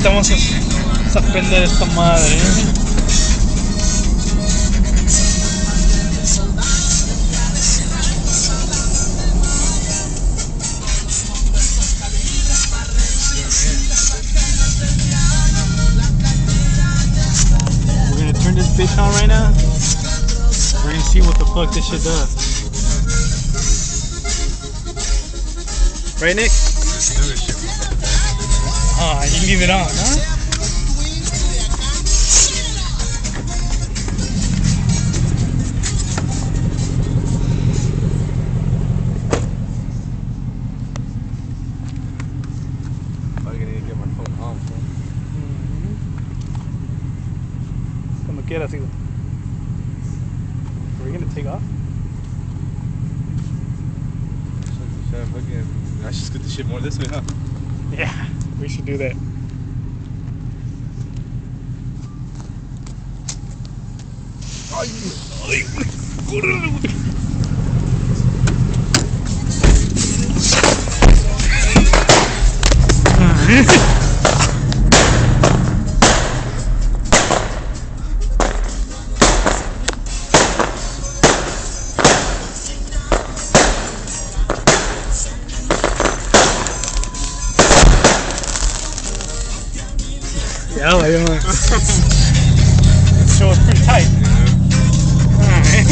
Necesitamos aprender esta madre. We're gonna turn this bitch on right now. We're gonna see what the fuck this shit does. Right, Nick? Ah, you leave it on, huh? I'm gonna get my phone on. Como quieras, hijo. Are we gonna take off? I should scoot the shit more this way, huh? Yeah, we should do that. Yeah, like so it's pretty tight. Alright.